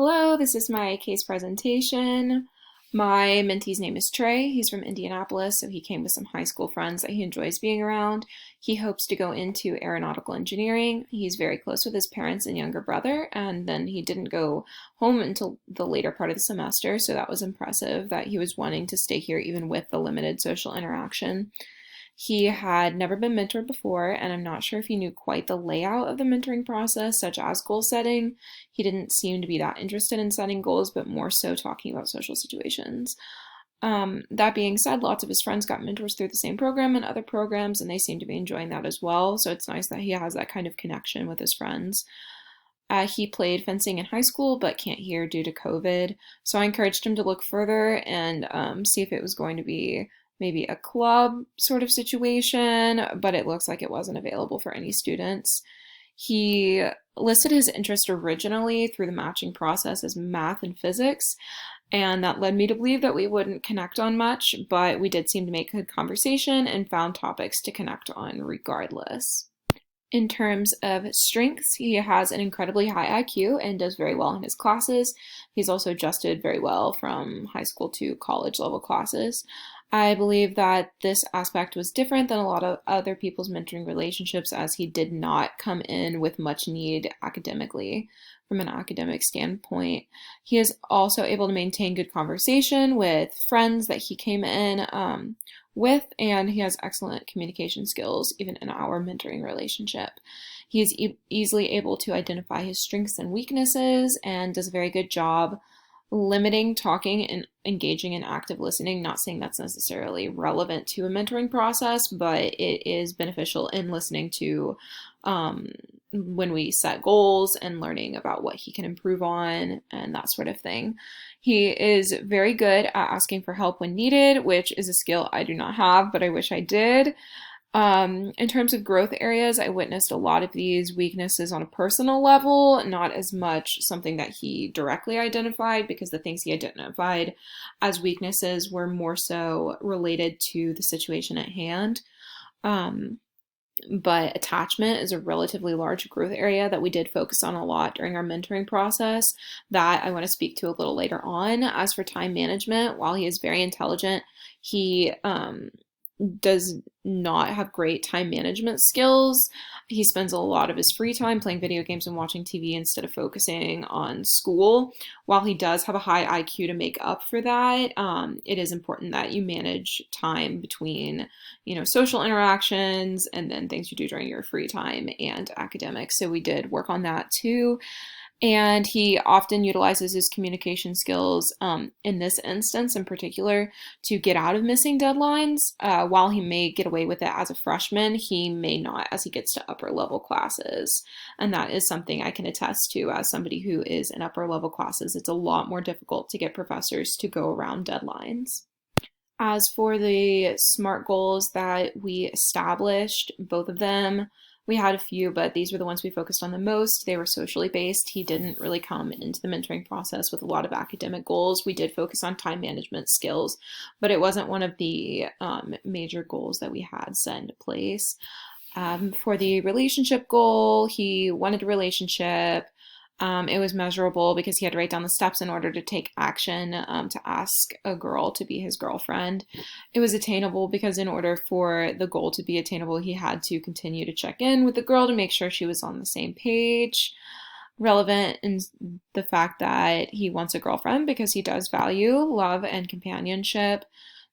Hello, this is my case presentation. My mentee's name is Trey. He's from Indianapolis, so he came with some high school friends that he enjoys being around. He hopes to go into aeronautical engineering. He's very close with his parents and younger brother, and then he didn't go home until the later part of the semester, so that was impressive that he was wanting to stay here even with the limited social interaction. He had never been mentored before, and I'm not sure if he knew quite the layout of the mentoring process, such as goal setting. He didn't seem to be that interested in setting goals, but more so talking about social situations. That being said, lots of his friends got mentors through the same program and other programs, and they seem to be enjoying that as well. So it's nice that he has that kind of connection with his friends. He played fencing in high school, but can't here due to COVID. So I encouraged him to look further and see if it was going to be maybe a club sort of situation, but it looks like it wasn't available for any students. He listed his interest originally through the matching process as math and physics, and that led me to believe that we wouldn't connect on much, but we did seem to make good conversation and found topics to connect on regardless. In terms of strengths, he has an incredibly high IQ and does very well in his classes. He's also adjusted very well from high school to college level classes. I believe that this aspect was different than a lot of other people's mentoring relationships, as he did not come in with much need academically from an academic standpoint. He is also able to maintain good conversation with friends that he came in with, and he has excellent communication skills even in our mentoring relationship. He is easily able to identify his strengths and weaknesses and does a very good job limiting talking and engaging in active listening. Not saying that's necessarily relevant to a mentoring process, but it is beneficial in listening to when we set goals and learning about what he can improve on and that sort of thing. He is very good at asking for help when needed, which is a skill I do not have, but I wish I did. In terms of growth areas, I witnessed a lot of these weaknesses on a personal level, not as much something that he directly identified, because the things he identified as weaknesses were more so related to the situation at hand. But attachment is a relatively large growth area that we did focus on a lot during our mentoring process that I want to speak to a little later on. As for time management, while he is very intelligent, he does not have great time management skills. He spends a lot of his free time playing video games and watching TV instead of focusing on school. While he does have a high IQ to make up for that, it is important that you manage time between, social interactions and then things you do during your free time and academics. So we did work on that too. And he often utilizes his communication skills in this instance in particular to get out of missing deadlines. While he may get away with it as a freshman, he may not as he gets to upper level classes. And that is something I can attest to as somebody who is in upper level classes. It's a lot more difficult to get professors to go around deadlines. As for the SMART goals that we established, both of them, we had a few, but these were the ones we focused on the most. They were socially based. He didn't really come into the mentoring process with a lot of academic goals. We did focus on time management skills, but it wasn't one of the major goals that we had set into place. For the relationship goal, he wanted a relationship. It was measurable because he had to write down the steps in order to take action to ask a girl to be his girlfriend. It was attainable because in order for the goal to be attainable, he had to continue to check in with the girl to make sure she was on the same page. Relevant in the fact that he wants a girlfriend because he does value love and companionship.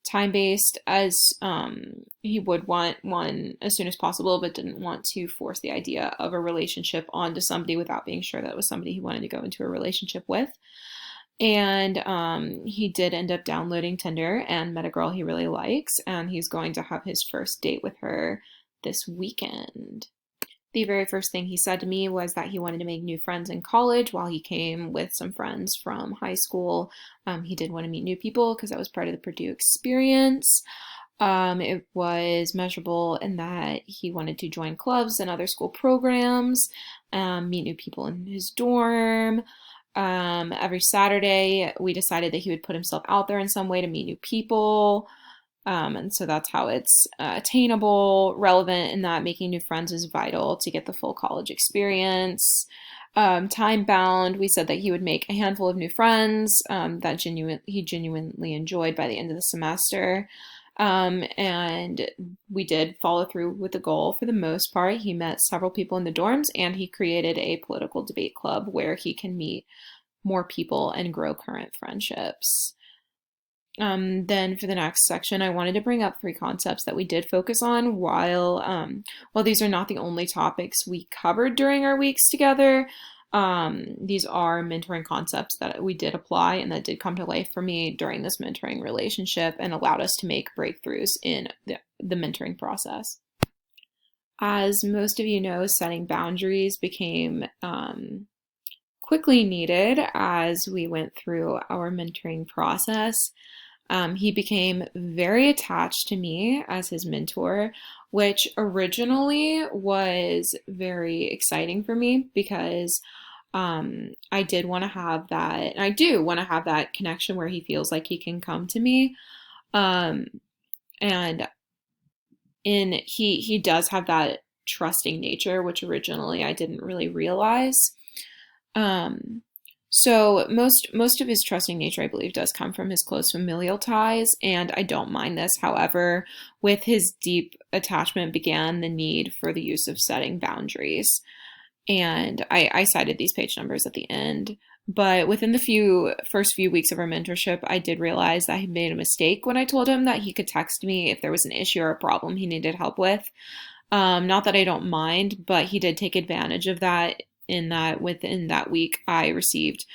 Time-based, as he would want one as soon as possible, but didn't want to force the idea of a relationship onto somebody without being sure that it was somebody he wanted to go into a relationship with. And he did end up downloading Tinder and met a girl he really likes, and he's going to have his first date with her this weekend. The very first thing he said to me was that he wanted to make new friends in college while he came with some friends from high school. He did want to meet new people because that was part of the Purdue experience. It was measurable in that he wanted to join clubs and other school programs, meet new people in his dorm. Every Saturday, we decided that he would put himself out there in some way to meet new people. And so that's how it's attainable, relevant in that making new friends is vital to get the full college experience. Time bound, we said that he would make a handful of new friends that he genuinely enjoyed by the end of the semester. And we did follow through with the goal for the most part. He met several people in the dorms, and he created a political debate club where he can meet more people and grow current friendships. Then for the next section, I wanted to bring up three concepts that we did focus on while these are not the only topics we covered during our weeks together. These are mentoring concepts that we did apply and that did come to life for me during this mentoring relationship and allowed us to make breakthroughs in the mentoring process. As most of you know, setting boundaries became quickly needed as we went through our mentoring process. He became very attached to me as his mentor, which originally was very exciting for me because I did want to have that, and I do want to have that connection where he feels like he can come to me. Um, and he does have that trusting nature, which originally I didn't really realize. Um, so most of his trusting nature, I believe, does come from his close familial ties, and I don't mind this. However, with his deep attachment began the need for the use of setting boundaries. And I cited these page numbers at the end. But within the first few weeks of our mentorship, I did realize that he made a mistake when I told him that he could text me if there was an issue or a problem he needed help with. Not that I don't mind, but he did take advantage of that in that within that week, I received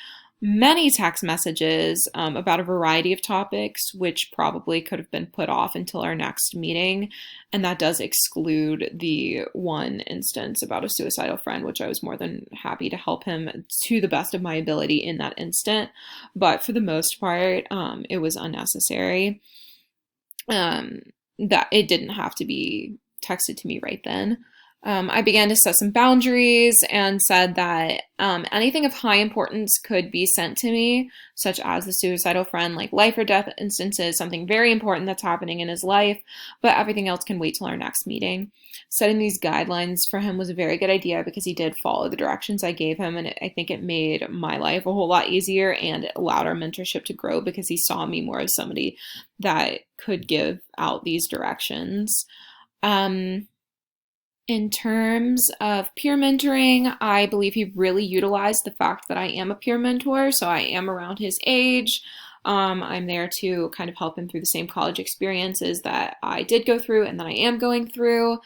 many text messages about a variety of topics, which probably could have been put off until our next meeting. And that does exclude the one instance about a suicidal friend, which I was more than happy to help him to the best of my ability in that instant. But for the most part, it was unnecessary. That it didn't have to be texted to me right then. I began to set some boundaries and said that anything of high importance could be sent to me, such as the suicidal friend, like life or death instances, something very important that's happening in his life, but everything else can wait till our next meeting. Setting these guidelines for him was a very good idea because he did follow the directions I gave him, and I think it made my life a whole lot easier, and it allowed our mentorship to grow because he saw me more as somebody that could give out these directions. In terms of peer mentoring, I believe he really utilized the fact that I am a peer mentor, so I am around his age. I'm there to kind of help him through the same college experiences that I did go through and that I am going through.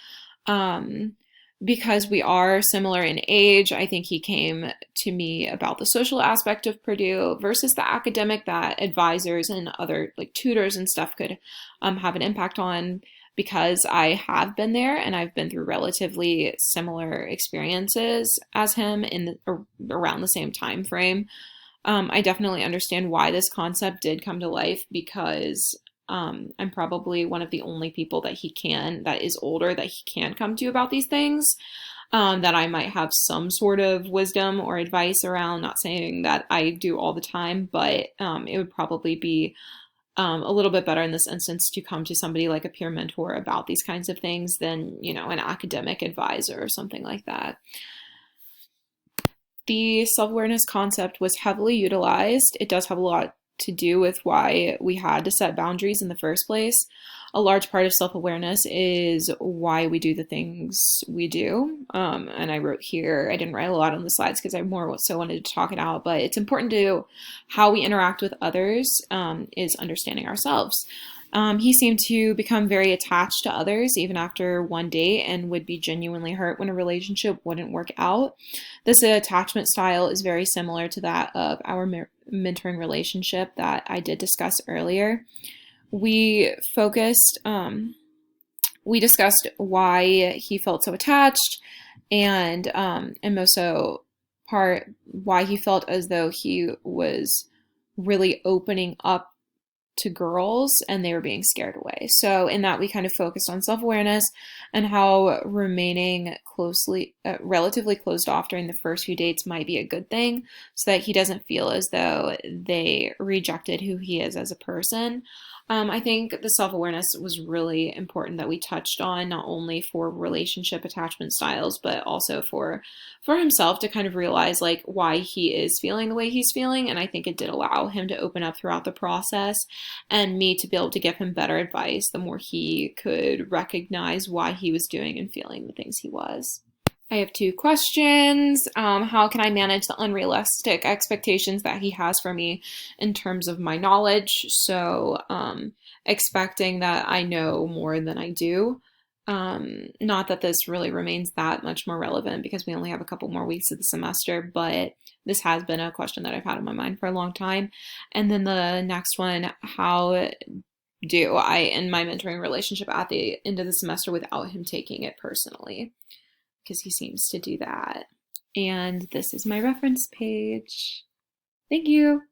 Because we are similar in age, I think he came to me about the social aspect of Purdue versus the academic that advisors and other like tutors and stuff could have an impact on. Because I have been there and I've been through relatively similar experiences as him around the same time frame. I definitely understand why this concept did come to life because I'm probably one of the only people that is older, that he can come to about these things. That I might have some sort of wisdom or advice around, not saying that I do all the time, but it would probably be a little bit better in this instance to come to somebody like a peer mentor about these kinds of things than, an academic advisor or something like that. The self-awareness concept was heavily utilized. It does have a lot to do with why we had to set boundaries in the first place. A large part of self-awareness is why we do the things we do. And I wrote here, I didn't write a lot on the slides because I more so wanted to talk it out, but it's important to how we interact with others is understanding ourselves. He seemed to become very attached to others even after one date and would be genuinely hurt when a relationship wouldn't work out. This attachment style is very similar to that of our mentoring relationship that I did discuss earlier. We discussed why he felt so attached and most so part why he felt as though he was really opening up to girls and they were being scared away. So in that we kind of focused on self-awareness and how remaining relatively closed off during the first few dates might be a good thing so that he doesn't feel as though they rejected who he is as a person. I think the self-awareness was really important that we touched on, not only for relationship attachment styles, but also for himself to kind of realize like why he is feeling the way he's feeling. And I think it did allow him to open up throughout the process and me to be able to give him better advice the more he could recognize why he was doing and feeling the things he was. I have two questions. How can I manage the unrealistic expectations that he has for me in terms of my knowledge? So, expecting that I know more than I do. Not that this really remains that much more relevant because we only have a couple more weeks of the semester, but this has been a question that I've had in my mind for a long time. And then the next one, how do I end my mentoring relationship at the end of the semester without him taking it personally? Because he seems to do that. And this is my reference page. Thank you.